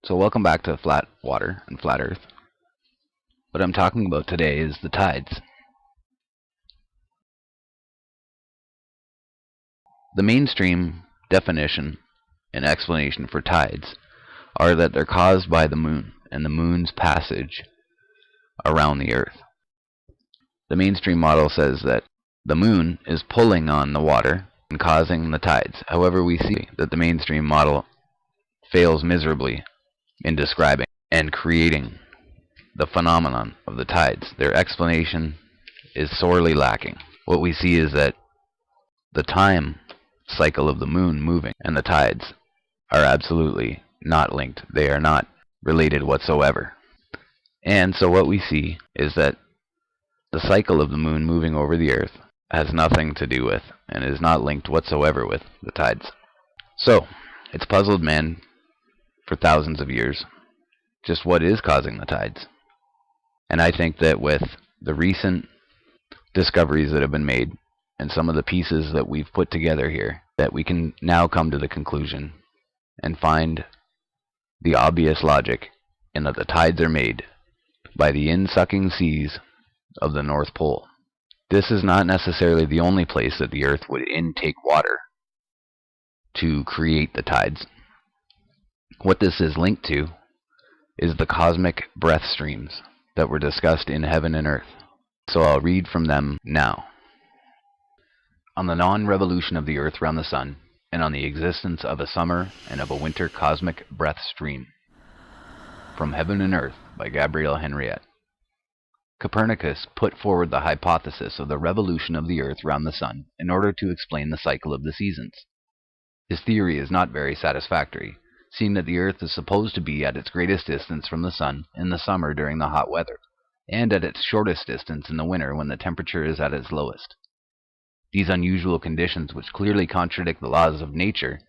So welcome back to Flat Water and Flat Earth. What I'm talking about today is the tides. The mainstream definition and explanation for tides are that they're caused by the moon and the moon's passage around the Earth. The mainstream model says that the moon is pulling on the water and causing the tides. However, we see that the mainstream model fails miserably in describing and creating the phenomenon of the tides. Their explanation is sorely lacking. What we see is that the time cycle of the moon moving and the tides are absolutely not linked. They are not related whatsoever. And so what we see is that the cycle of the moon moving over the Earth has nothing to do with and is not linked whatsoever with the tides. So, it's puzzled man for thousands of years just what is causing the tides. And I think that with the recent discoveries that have been made and some of the pieces that we've put together here, that we can now come to the conclusion and find the obvious logic in that the tides are made by the in-sucking seas of the North Pole. This is not necessarily the only place that the Earth would intake water to create the tides. What this is linked to is the cosmic breath streams that were discussed in Heaven and Earth. So I'll read from them now. On the non-revolution of the Earth round the Sun, and on the existence of a summer and of a winter cosmic breath stream. From Heaven and Earth by Gabriel Henriette. Copernicus put forward the hypothesis of the revolution of the Earth round the Sun in order to explain the cycle of the seasons. His theory is not very satisfactory, seeing that the Earth is supposed to be at its greatest distance from the Sun in the summer during the hot weather, and at its shortest distance in the winter when the temperature is at its lowest. These unusual conditions, which clearly contradict the laws of nature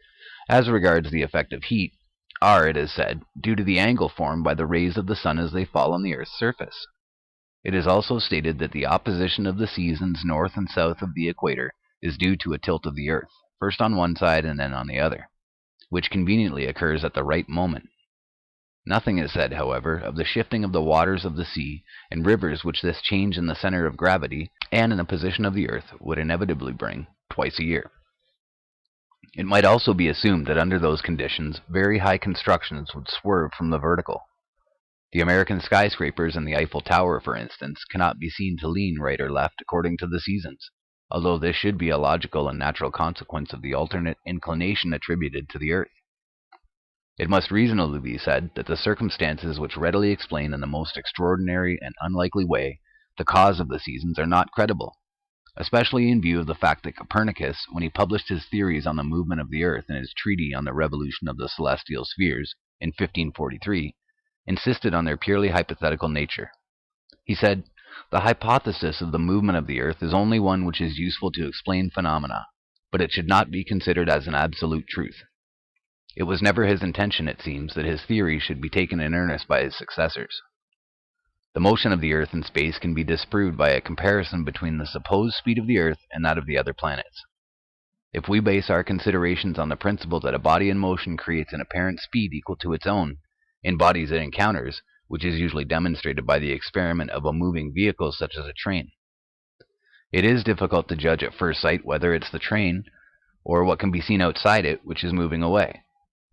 as regards the effect of heat, are, it is said, due to the angle formed by the rays of the sun as they fall on the Earth's surface. It is also stated that the opposition of the seasons north and south of the equator is due to a tilt of the Earth, first on one side and then on the other, which conveniently occurs at the right moment. Nothing is said, however, of the shifting of the waters of the sea and rivers which this change in the center of gravity and in the position of the Earth would inevitably bring twice a year. It might also be assumed that under those conditions, very high constructions would swerve from the vertical. The American skyscrapers and the Eiffel Tower, for instance, cannot be seen to lean right or left according to the seasons, although this should be a logical and natural consequence of the alternate inclination attributed to the Earth. It must reasonably be said that the circumstances which readily explain in the most extraordinary and unlikely way the cause of the seasons are not credible, especially in view of the fact that Copernicus, when he published his theories on the movement of the Earth in his treatise on the revolution of the celestial spheres in 1543, insisted on their purely hypothetical nature. He said, "The hypothesis of the movement of the Earth is only one which is useful to explain phenomena, but it should not be considered as an absolute truth." It was never his intention, it seems, that his theory should be taken in earnest by his successors. The motion of the Earth in space can be disproved by a comparison between the supposed speed of the Earth and that of the other planets. If we base our considerations on the principle that a body in motion creates an apparent speed equal to its own in bodies it encounters, which is usually demonstrated by the experiment of a moving vehicle such as a train, it is difficult to judge at first sight whether it's the train or what can be seen outside it which is moving away.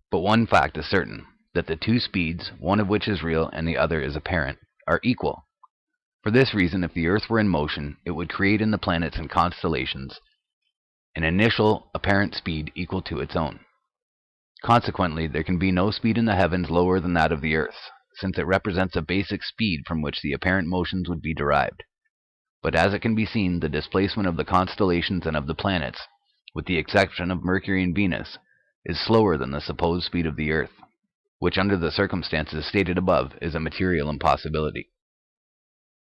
But one fact is certain, that the two speeds, one of which is real and the other is apparent, are equal. For this reason, if the Earth were in motion, it would create in the planets and constellations an initial apparent speed equal to its own. Consequently, there can be no speed in the heavens lower than that of the Earth, since it represents a basic speed from which the apparent motions would be derived. But as it can be seen, the displacement of the constellations and of the planets, with the exception of Mercury and Venus, is slower than the supposed speed of the Earth, which under the circumstances stated above is a material impossibility.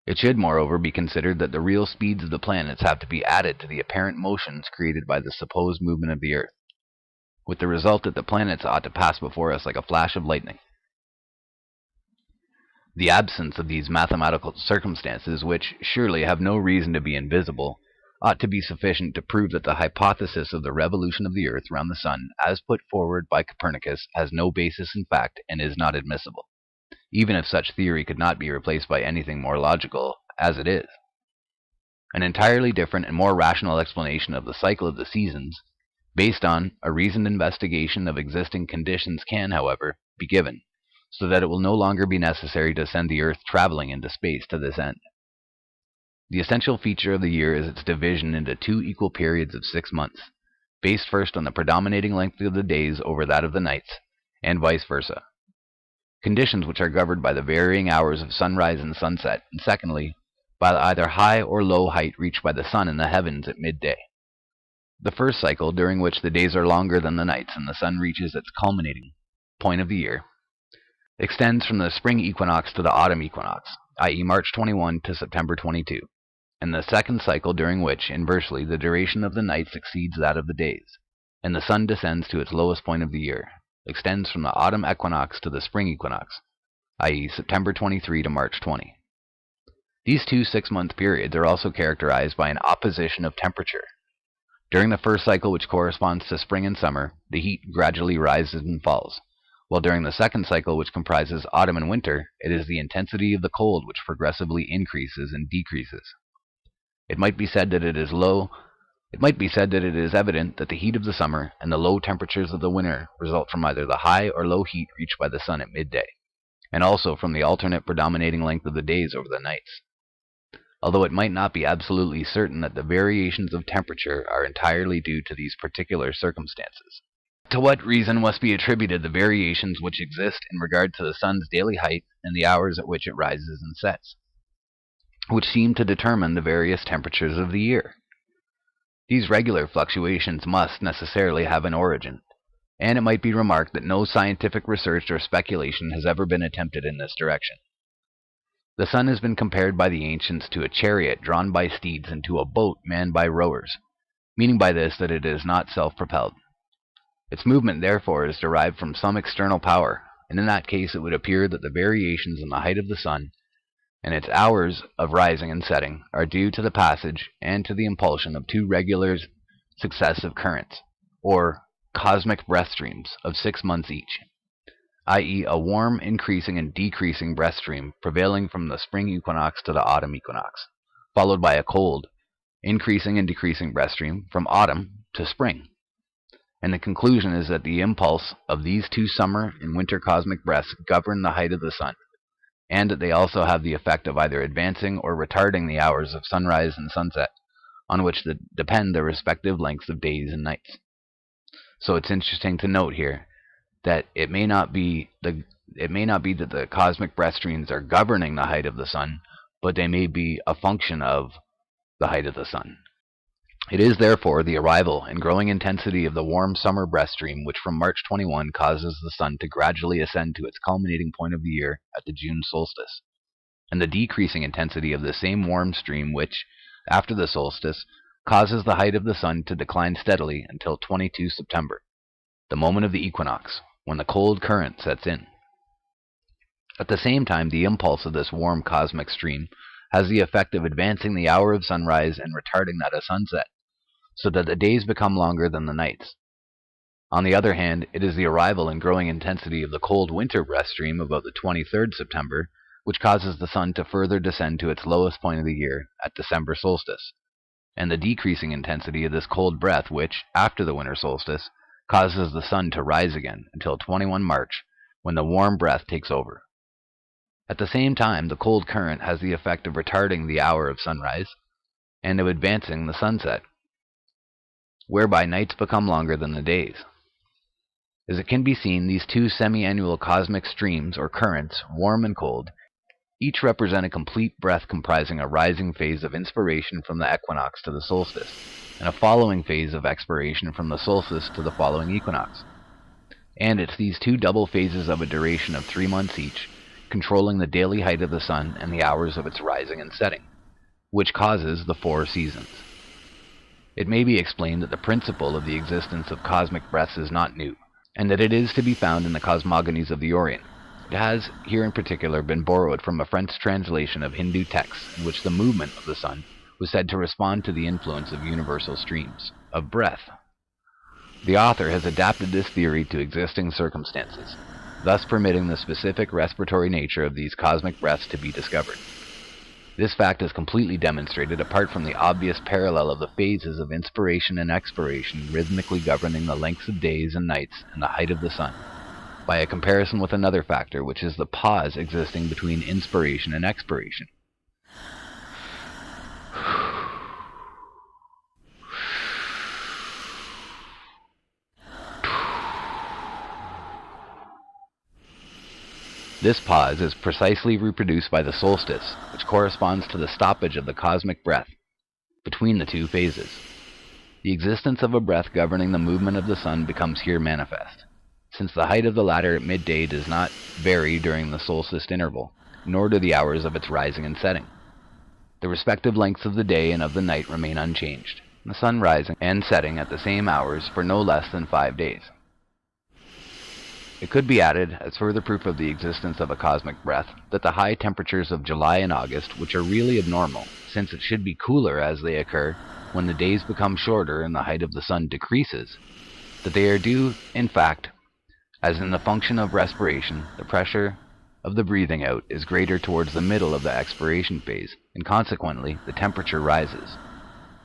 It should, moreover, be considered that the real speeds of the planets have to be added to the apparent motions created by the supposed movement of the Earth, with the result that the planets ought to pass before us like a flash of lightning. The absence of these mathematical circumstances, which surely have no reason to be invisible, ought to be sufficient to prove that the hypothesis of the revolution of the Earth around the Sun, as put forward by Copernicus, has no basis in fact and is not admissible, even if such theory could not be replaced by anything more logical, as it is. An entirely different and more rational explanation of the cycle of the seasons, based on a reasoned investigation of existing conditions, can, however, be given, so that it will no longer be necessary to send the Earth traveling into space to this end. The essential feature of the year is its division into 2 equal periods of 6 months, based first on the predominating length of the days over that of the nights, and vice versa. Conditions which are governed by the varying hours of sunrise and sunset, and secondly, by either high or low height reached by the sun in the heavens at midday. The first cycle, during which the days are longer than the nights and the sun reaches its culminating point of the year, extends from the spring equinox to the autumn equinox, i.e. March 21 to September 22, and the second cycle, during which, inversely, the duration of the nights exceeds that of the days, and the sun descends to its lowest point of the year, extends from the autumn equinox to the spring equinox, i.e. September 23 to March 20. These 2 6-month periods are also characterized by an opposition of temperature. During the first cycle, which corresponds to spring and summer, the heat gradually rises and falls, while during the second cycle, which comprises autumn and winter, it is the intensity of the cold which progressively increases and decreases. It might be said that it is evident that the heat of the summer and the low temperatures of the winter result from either the high or low heat reached by the sun at midday, and also from the alternate predominating length of the days over the nights, although it might not be absolutely certain that the variations of temperature are entirely due to these particular circumstances. To what reason must be attributed the variations which exist in regard to the sun's daily height and the hours at which it rises and sets, which seem to determine the various temperatures of the year? These regular fluctuations must necessarily have an origin, and it might be remarked that no scientific research or speculation has ever been attempted in this direction. The sun has been compared by the ancients to a chariot drawn by steeds and to a boat manned by rowers, meaning by this that it is not self-propelled. Its movement, therefore, is derived from some external power, and in that case it would appear that the variations in the height of the sun and its hours of rising and setting are due to the passage and to the impulsion of 2 regular successive currents, or cosmic breath streams, of 6 months each, i.e. a warm increasing and decreasing breath stream prevailing from the spring equinox to the autumn equinox, followed by a cold, increasing and decreasing breath stream from autumn to spring. And the conclusion is that the impulse of these 2 summer and winter cosmic breaths govern the height of the sun, and that they also have the effect of either advancing or retarding the hours of sunrise and sunset, on which depend their respective lengths of days and nights. So it's interesting to note here that it may not be that the cosmic breath streams are governing the height of the sun, but they may be a function of the height of the sun. It is therefore the arrival and growing intensity of the warm summer breath stream which from March 21 causes the sun to gradually ascend to its culminating point of the year at the June solstice, and the decreasing intensity of the same warm stream which, after the solstice, causes the height of the sun to decline steadily until 22 September, the moment of the equinox, when the cold current sets in. At the same time, the impulse of this warm cosmic stream has the effect of advancing the hour of sunrise and retarding that of sunset, so that the days become longer than the nights. On the other hand, it is the arrival and growing intensity of the cold winter breath stream about the 23rd September which causes the sun to further descend to its lowest point of the year at December solstice, and the decreasing intensity of this cold breath which, after the winter solstice, causes the sun to rise again until 21 March, when the warm breath takes over. At the same time, the cold current has the effect of retarding the hour of sunrise and of advancing the sunset, whereby nights become longer than the days. As it can be seen, these 2 semi-annual cosmic streams or currents, warm and cold, each represent a complete breath comprising a rising phase of inspiration from the equinox to the solstice, and a following phase of expiration from the solstice to the following equinox. And it's these 2 double phases of a duration of 3 months each, controlling the daily height of the sun and the hours of its rising and setting, which causes the 4 seasons. It may be explained that the principle of the existence of cosmic breaths is not new, and that it is to be found in the cosmogonies of the Orient. It has, here in particular, been borrowed from a French translation of Hindu texts in which the movement of the sun was said to respond to the influence of universal streams of breath. The author has adapted this theory to existing circumstances, thus permitting the specific respiratory nature of these cosmic breaths to be discovered. This fact is completely demonstrated apart from the obvious parallel of the phases of inspiration and expiration rhythmically governing the lengths of days and nights and the height of the sun, by a comparison with another factor, which is the pause existing between inspiration and expiration. This pause is precisely reproduced by the solstice, which corresponds to the stoppage of the cosmic breath between the two phases. The existence of a breath governing the movement of the sun becomes here manifest, since the height of the latter at midday does not vary during the solstice interval, nor do the hours of its rising and setting. The respective lengths of the day and of the night remain unchanged, the sun rising and setting at the same hours for no less than 5 days. It could be added, as further proof of the existence of a cosmic breath, that the high temperatures of July and August, which are really abnormal, since it should be cooler as they occur when the days become shorter and the height of the sun decreases, that they are due, in fact, as in the function of respiration, the pressure of the breathing out is greater towards the middle of the expiration phase, and consequently the temperature rises.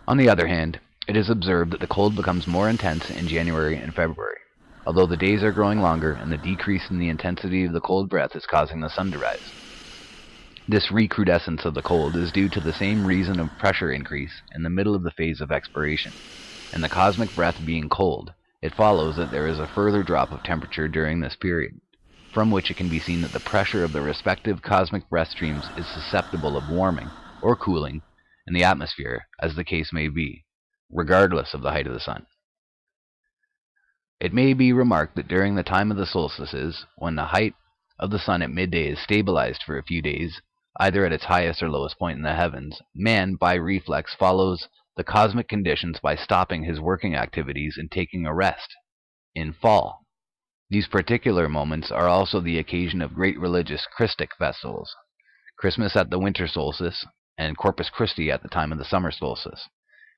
On the other hand, it is observed that the cold becomes more intense in January and February, although the days are growing longer and the decrease in the intensity of the cold breath is causing the sun to rise. This recrudescence of the cold is due to the same reason of pressure increase in the middle of the phase of expiration, and the cosmic breath being cold, it follows that there is a further drop of temperature during this period, from which it can be seen that the pressure of the respective cosmic breath streams is susceptible of warming or cooling in the atmosphere, as the case may be, regardless of the height of the sun. It may be remarked that during the time of the solstices, when the height of the sun at midday is stabilized for a few days, either at its highest or lowest point in the heavens, man, by reflex, follows the cosmic conditions by stopping his working activities and taking a rest in fall. These particular moments are also the occasion of great religious Christic festivals, Christmas at the winter solstice and Corpus Christi at the time of the summer solstice,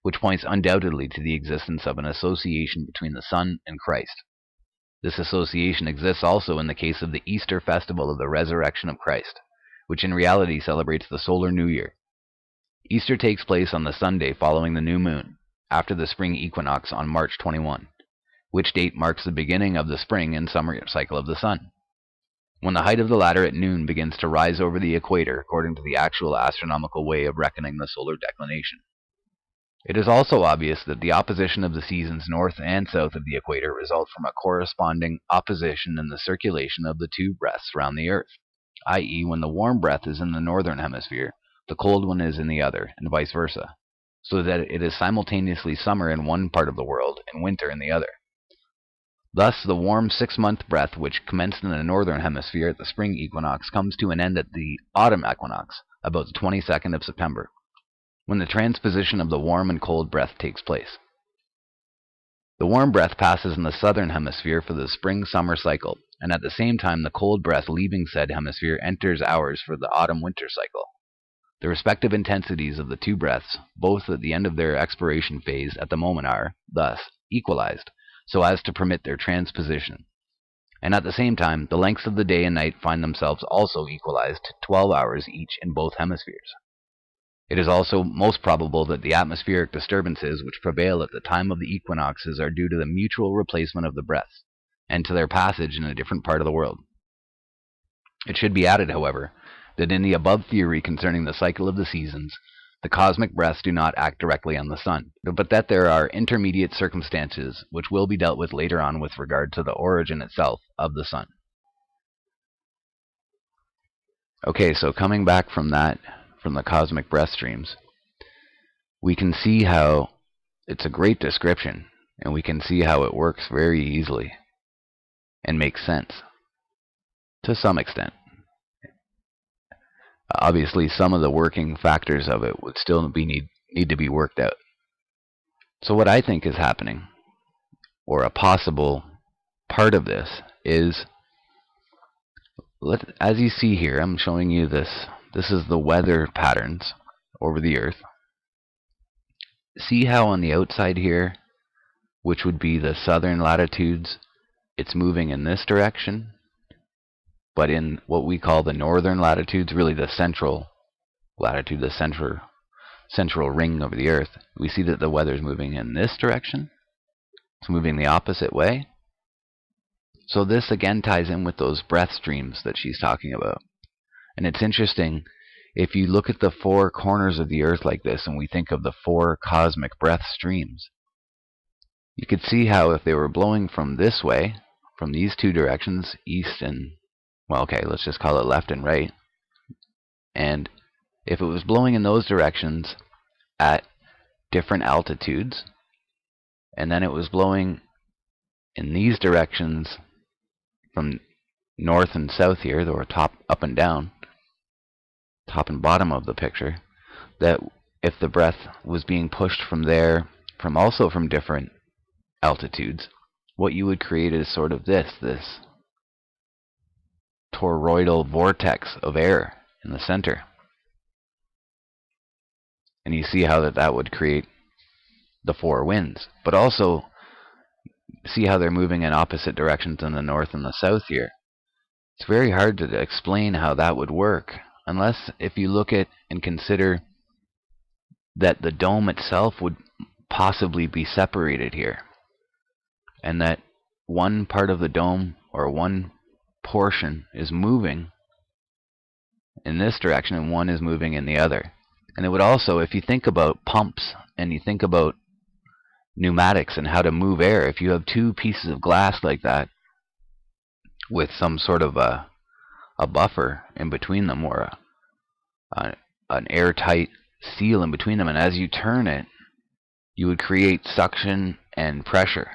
which points undoubtedly to the existence of an association between the sun and Christ. This association exists also in the case of the Easter festival of the resurrection of Christ, which in reality celebrates the solar new year. Easter takes place on the Sunday following the new moon, after the spring equinox on March 21, which date marks the beginning of the spring and summer cycle of the sun, when the height of the latter at noon begins to rise over the equator according to the actual astronomical way of reckoning the solar declination. It is also obvious that the opposition of the seasons north and south of the equator result from a corresponding opposition in the circulation of the two breaths round the earth, i.e., when the warm breath is in the northern hemisphere, the cold one is in the other, and vice versa, so that it is simultaneously summer in one part of the world and winter in the other. Thus, the warm 6-month breath which commenced in the northern hemisphere at the spring equinox comes to an end at the autumn equinox, about the 22nd of September, when the transposition of the warm and cold breath takes place. The warm breath passes in the southern hemisphere for the spring-summer cycle, and at the same time the cold breath leaving said hemisphere enters ours for the autumn-winter cycle. The respective intensities of the two breaths, both at the end of their expiration phase at the moment, are, thus, equalized, so as to permit their transposition. And at the same time, the lengths of the day and night find themselves also equalized to 12 hours each in both hemispheres. It is also most probable that the atmospheric disturbances which prevail at the time of the equinoxes are due to the mutual replacement of the breaths, and to their passage in a different part of the world. It should be added, however, that in the above theory concerning the cycle of the seasons, the cosmic breaths do not act directly on the sun, but that there are intermediate circumstances which will be dealt with later on with regard to the origin itself of the sun. Okay, so coming back from that, from the cosmic breath streams, we can see how it's a great description, and we can see how it works very easily and makes sense to some extent. Obviously, some of the working factors of it would still need to be worked out. So what I think is happening, or a possible part of this, is, as you see here, I'm showing you this. This is the weather patterns over the Earth. see how on the outside here, which would be the southern latitudes, it's moving in this direction, but in what we call the northern latitudes, really the central latitude, the central ring of the Earth, we see that the weather's moving in this direction. It's moving the opposite way. So this again ties in with those breath streams that she's talking about. And it's interesting, if you look at the four corners of the Earth like this, and we think of the four cosmic breath streams, you could see how if they were blowing from this way, from these two directions, east and, well, okay, let's just call it left and right, and if it was blowing in those directions at different altitudes, and then it was blowing in these directions from north and south here, or top, up and down, top and bottom of the picture, that if the breath was being pushed from there, also from different altitudes, what you would create is sort of this toroidal vortex of air in the center. And you see how that would create the four winds. But also, see how they're moving in opposite directions in the north and the south here. It's very hard to explain how that would work, unless if you look at and consider that the dome itself would possibly be separated here, and that one part of the dome, or one portion, is moving in this direction and one is moving in the other. And it would also, if you think about pumps and you think about pneumatics and how to move air, if you have two pieces of glass like that with some sort of a buffer in between them, or an airtight seal in between them, and as you turn it, you would create suction and pressure,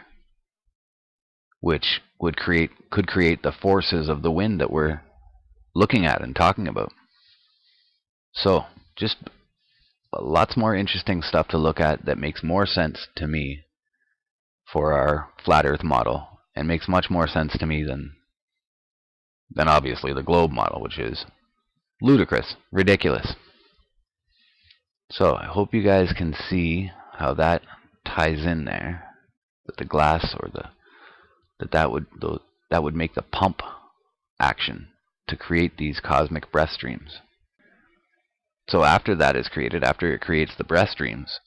which could create the forces of the wind that we're looking at and talking about. So just lots more interesting stuff to look at that makes more sense to me for our flat Earth model, and makes much more sense to me than obviously the globe model, which is ludicrous, ridiculous. So I hope you guys can see how that ties in there, that the glass, or that would make the pump action to create these cosmic breath streams. So after that is created, after it creates the breath streams,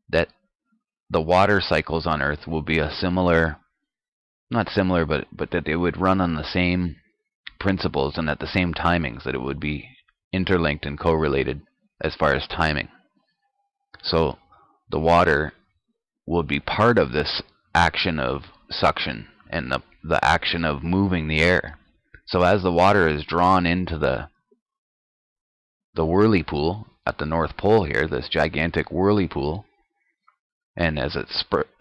that the water cycles on Earth will be a similar, not similar, but that they would run on the same principles and at the same timings, that it would be interlinked and correlated as far as timing. So the water will be part of this action of suction and the action of moving the air. So as the water is drawn into the whirlpool at the North Pole here, this gigantic whirlpool, and as it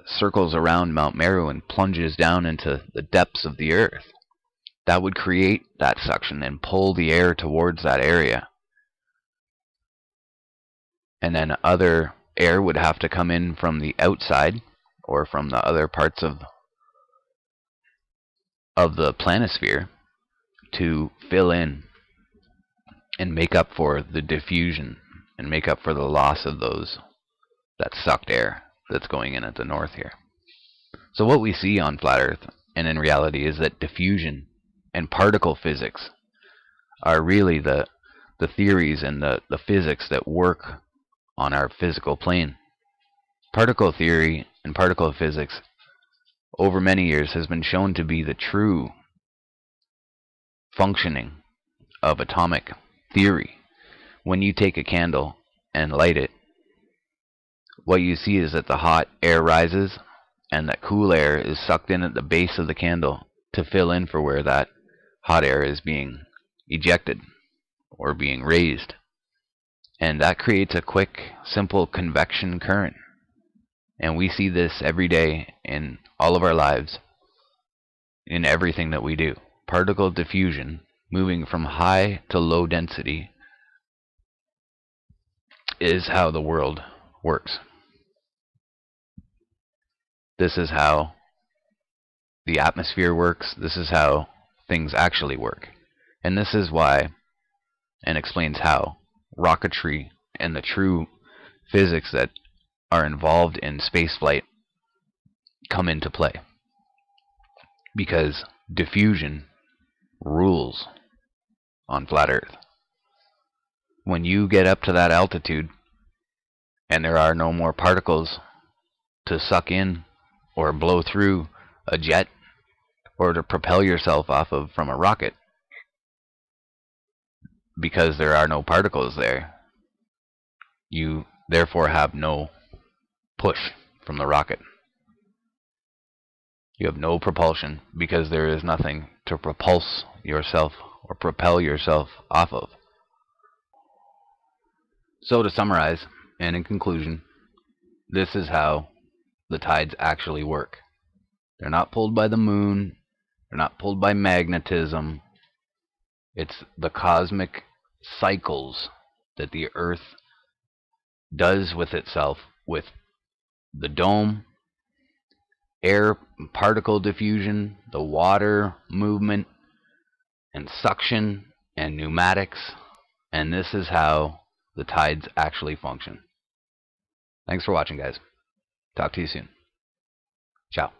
circles around Mount Meru and plunges down into the depths of the Earth, that would create that suction and pull the air towards that area. And then other air would have to come in from the outside, or from the other parts of the planisphere, to fill in and make up for the diffusion, and make up for the loss of that sucked air that's going in at the north here. So what we see on flat Earth, and in reality, is that diffusion and particle physics are really the theories and the physics that work on our physical plane. Particle theory and particle physics over many years has been shown to be the true functioning of atomic theory. When you take a candle and light it, what you see is that the hot air rises and that cool air is sucked in at the base of the candle to fill in for where that hot air is being ejected or being raised. And that creates a quick, simple convection current. And we see this every day in all of our lives, in everything that we do. Particle diffusion, moving from high to low density, is how the world works. This is how the atmosphere works. This is how things actually work. And this is why, and explains how, rocketry and the true physics that are involved in spaceflight come into play, because diffusion rules on flat Earth. When you get up to that altitude and there are no more particles to suck in or blow through a jet or to propel yourself off of from a rocket, because there are no particles there, you therefore have no push from the rocket. You have no propulsion because there is nothing to propulse yourself or propel yourself off of. So to summarize, and in conclusion, this is how the tides actually work. They're not pulled by the moon. They're not pulled by magnetism. It's the cosmic cycles that the Earth does with itself, with the dome, air particle diffusion, the water movement, and suction, and pneumatics. And this is how the tides actually function. Thanks for watching, guys. Talk to you soon. Ciao.